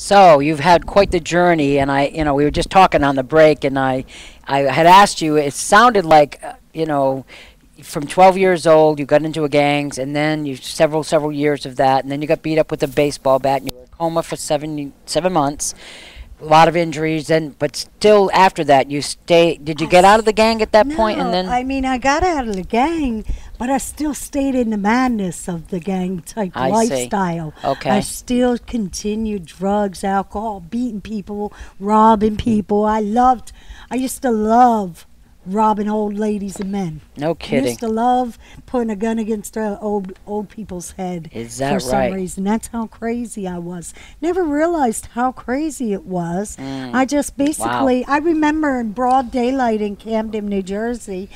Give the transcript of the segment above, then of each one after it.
So you've had quite the journey, and we were just talking on the break, and I had asked you. It sounded like, from 12 years old, you got into a gangs, and then you several years of that, and then you got beat up with a baseball bat, and you were in coma for 7 months, a lot of injuries, and but still after that, you stay. Did you get out of the gang at that point, and No, then? I mean, I got out of the gang, but I still stayed in the madness of the gang type I see. lifestyle. Okay. I still continued drugs, alcohol, beating people, robbing people. I used to love robbing old ladies and men. No I kidding. used to love putting a gun against old people's head. Is that for some right? reason? That's how crazy I was. Never realized how crazy it was. Mm. I just basically, I remember in broad daylight in Camden, New Jersey,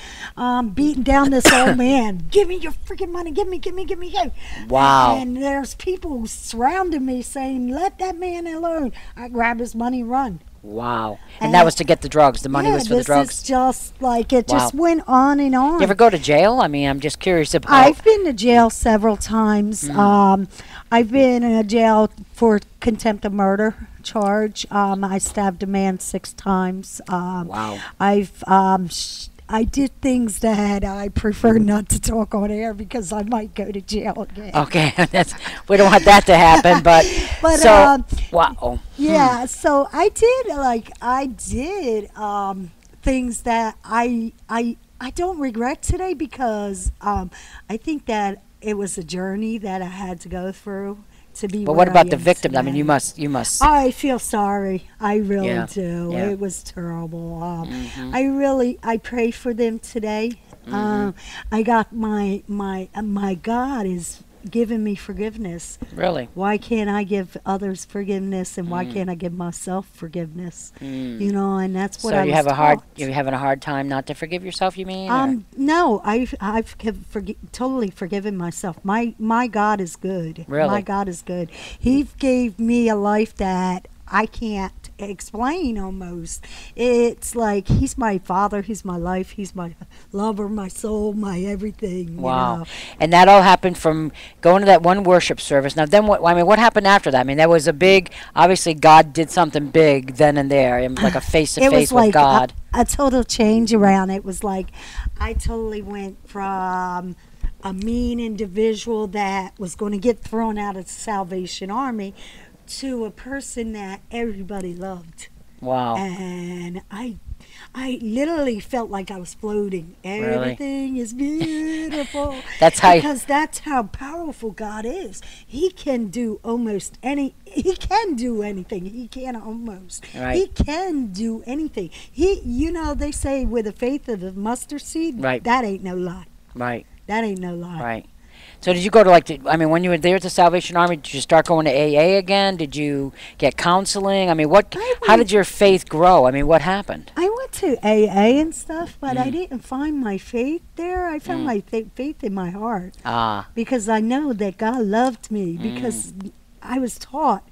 beating down this old man. Give me your freaking money. Give me. Wow. And there's people surrounding me saying, let that man alone. I grab his money and run. Wow. And that was to get the drugs. The money was for the drugs. This is just like, it Wow. just went on and on. You ever go to jail? I mean, I'm just curious about. I've been to jail several times. I've been in jail for contempt of murder charge. I stabbed a man 6 times. Wow. I did things that I prefer not to talk on air because I might go to jail again. Okay, we don't want that to happen, but But, so wow. Yeah, so I did things that I don't regret today because I think that it was a journey that I had to go through to be. But where what about I the am victims? I mean, today. you must. I feel sorry. I really Yeah, do. yeah. It was terrible. Mhm. I pray for them today. I got my God is giving me forgiveness. Really? Why can't I give others forgiveness, and why can't I give myself forgiveness? Mm. You know, and that's what So I was you're taught. having a hard time not to forgive yourself, you mean? or- No, I've totally forgiven myself. My God is good. Really? My God is good. He gave me a life that I can't explain almost. It's like he's my father, he's my life, he's my lover, my soul, my everything. Wow. You know? And that all happened from going to that one worship service. Now then what happened after that? I mean, that was obviously God did something big then and there, and like a face to It face was with like God. a total change around. It was like I totally went from a mean individual that was going to get thrown out of the Salvation Army to a person that everybody loved. Wow. And I literally felt like I was floating. Really? Everything is beautiful. That's how because that's how powerful God is. He can do he can do anything. He can almost. Right. He can do anything. They say with the faith of a mustard seed, Right. that ain't no lie. Right. That ain't no lie. Right. So did you go to when you were there at the Salvation Army, did you start going to AA again? Did you get counseling? I mean, how did your faith grow? I mean, what happened? I went to AA and stuff, but I Mm. didn't find my faith there. I found my faith in my heart Ah, because I know that God loved me because I was taught,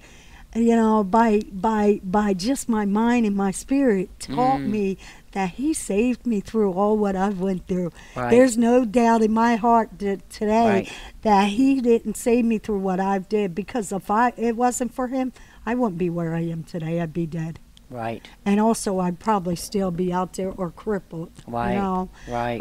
by just my mind and my spirit taught me that He saved me through all what I've went through. Right. There's no doubt in my heart today Right. that He didn't save me through what I've did because if it wasn't for Him, I wouldn't be where I am today. I'd be dead. right, And also, I'd probably still be out there or crippled. Right. You know, right,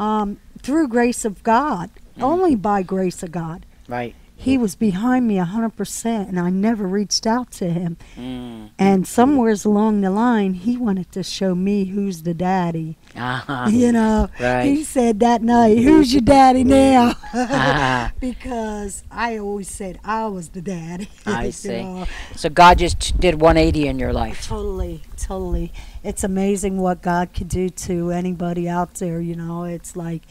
through grace of God, only by grace of God. right. He was behind me 100%, and I never reached out to Him. Mm. And somewheres along the line, He wanted to show me who's the daddy. Uh-huh. You know, Right. He said that night, "Who's your daddy now?" Ah, Because I always said I was the daddy. I you see. know. So God just did 180 in your life. Totally, totally. It's amazing what God could do to anybody out there, It's like,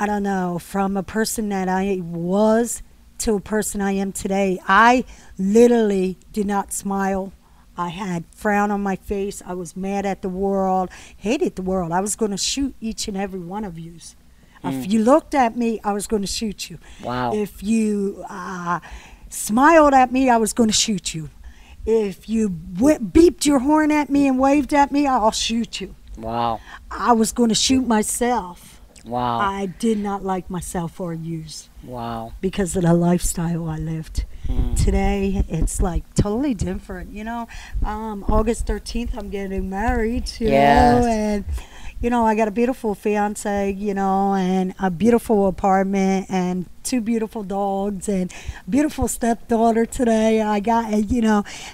I don't know, from a person that I was to a person I am today. I literally did not smile. I had frown on my face. I was mad at the world, hated the world. I was going to shoot each and every one of you. If you looked at me, I was going to shoot you. Wow. If you smiled at me, I was going to shoot you. If you beeped your horn at me and waved at me, I'll shoot you. Wow. I was going to shoot myself. Wow. I did not like myself for years Wow. because of the lifestyle I lived. Today, it's like totally different. August 13th, I'm getting married, Yes. and I got a beautiful fiance, and a beautiful apartment and two beautiful dogs and a beautiful stepdaughter today. I got,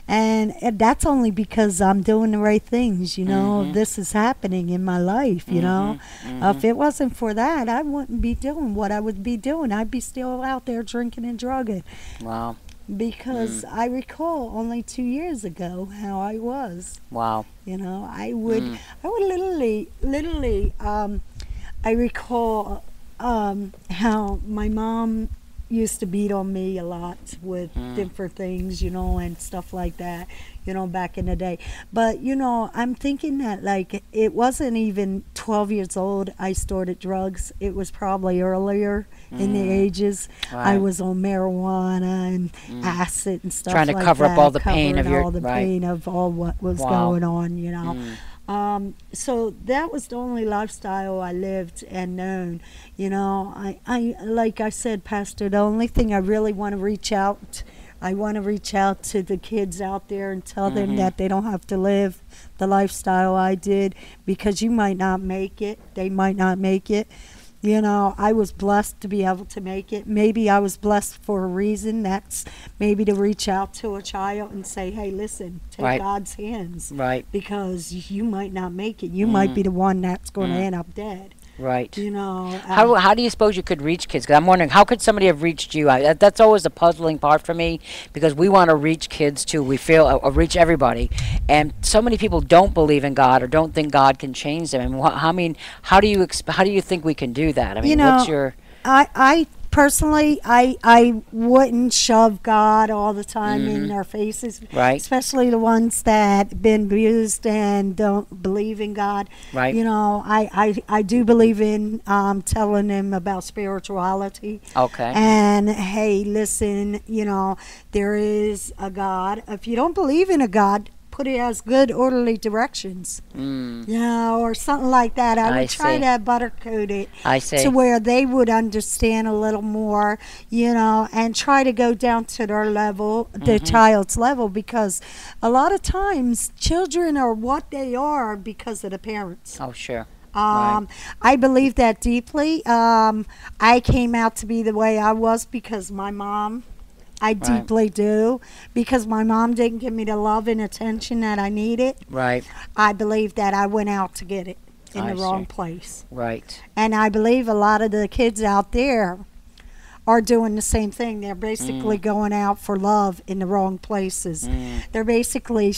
and that's only because I'm doing the right things, This is happening in my life, If it wasn't for that, I wouldn't be doing what I would be doing. I'd be still out there drinking and drugging. Wow. Because I recall only 2 years ago how I was. Wow. I would literally, I recall how my mom used to beat on me a lot with different things, and stuff like that, back in the day. But, I'm thinking that, like, it wasn't even 12 years old I started drugs. It was probably earlier in the ages. Right. I was on marijuana and acid and stuff Trying to like cover that. up all the pain of all the pain of all what was going on, So that was the only lifestyle I lived and known. I like I said, Pastor, the only thing I really want to reach out, to the kids out there and tell them that they don't have to live the lifestyle I did, because you might not make it. They might not make it. I was blessed to be able to make it. Maybe I was blessed for a reason. That's maybe to reach out to a child and say, hey, listen, take God's hands. Right. Because you might not make it. You might be the one that's going to end up dead. Right. How do you suppose you could reach kids? 'Cause I'm wondering, how could somebody have reached you? That's always a puzzling part for me, because we want to reach kids too. We feel reach everybody, and so many people don't believe in God or don't think God can change them. And how do you think we can do that? I mean, what's your? I personally, I wouldn't shove God all the time in their faces, right? Especially the ones that been abused and don't believe in God. Right. I do believe in telling them about spirituality. Okay. And hey, listen, there is a God. If you don't believe in a God, put it as good orderly directions, or something like that. I would try to buttercoat it to where they would understand a little more, and try to go down to their level, the child's level, because a lot of times children are what they are because of the parents. Oh, sure. I believe that deeply. I came out to be the way I was because my mom. I deeply do, because my mom didn't give me the love and attention that I needed. Right. I believe that I went out to get it in the wrong place. Right. And I believe a lot of the kids out there are doing the same thing. They're basically going out for love in the wrong places. They're basically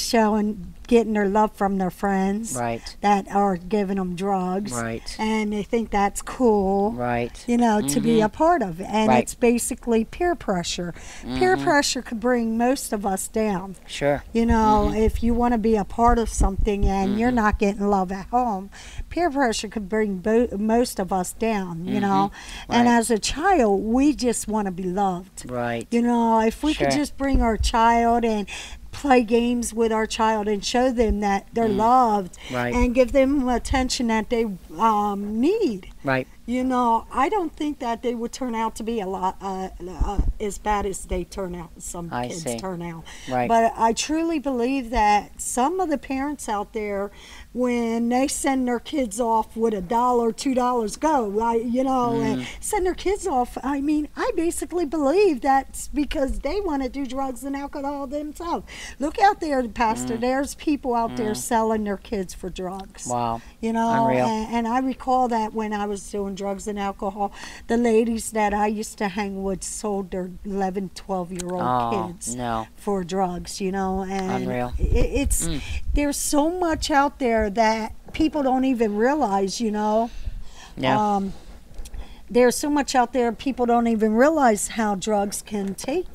getting their love from their friends that are giving them drugs. Right. And they think that's cool. Right. To be a part of it. And it's basically peer pressure. Peer pressure could bring most of us down. Sure. If you want to be a part of something and you're not getting love at home, peer pressure could bring most of us down, And as a child, we just want to be loved. Right. If we could just bring our child and play games with our child and show them that they're loved and give them attention that they need. Right. I don't think that they would turn out to be a lot as bad as they turn out. Some kids turn out. Right. But I truly believe that some of the parents out there, when they send their kids off with $1, $2, go, and send their kids off. I mean, I basically believe that's because they want to do drugs and alcohol themselves. Look out there, Pastor. There's people out there selling their kids for drugs. Wow. Unreal. And I recall that when I was doing drugs and alcohol, the ladies that I used to hang with sold their 11, 12-year-old kids for drugs, and Unreal. It's there's so much out there that people don't even realize, there's so much out there people don't even realize how drugs can take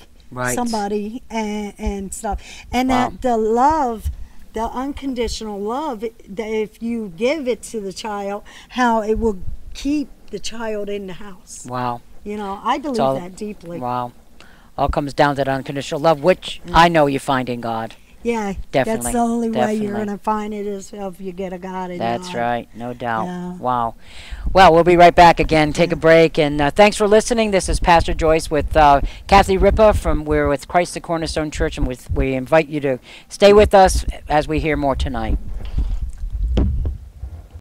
somebody and stuff, and that the love, the unconditional love, that if you give it to the child, how it will keep the child in the house. Wow. I believe that deeply. Wow. All comes down to that unconditional love, which I know you find in God. Yeah, Definitely. that's the only way you're Definitely. going to find it is if you get a God in your That's life. right, no doubt. Yeah. Wow. Well, we'll be right back again. Take a break, and thanks for listening. This is Pastor Joyce with Kathy Ripa we're with Christ the Cornerstone Church, and we invite you to stay with us as we hear more tonight.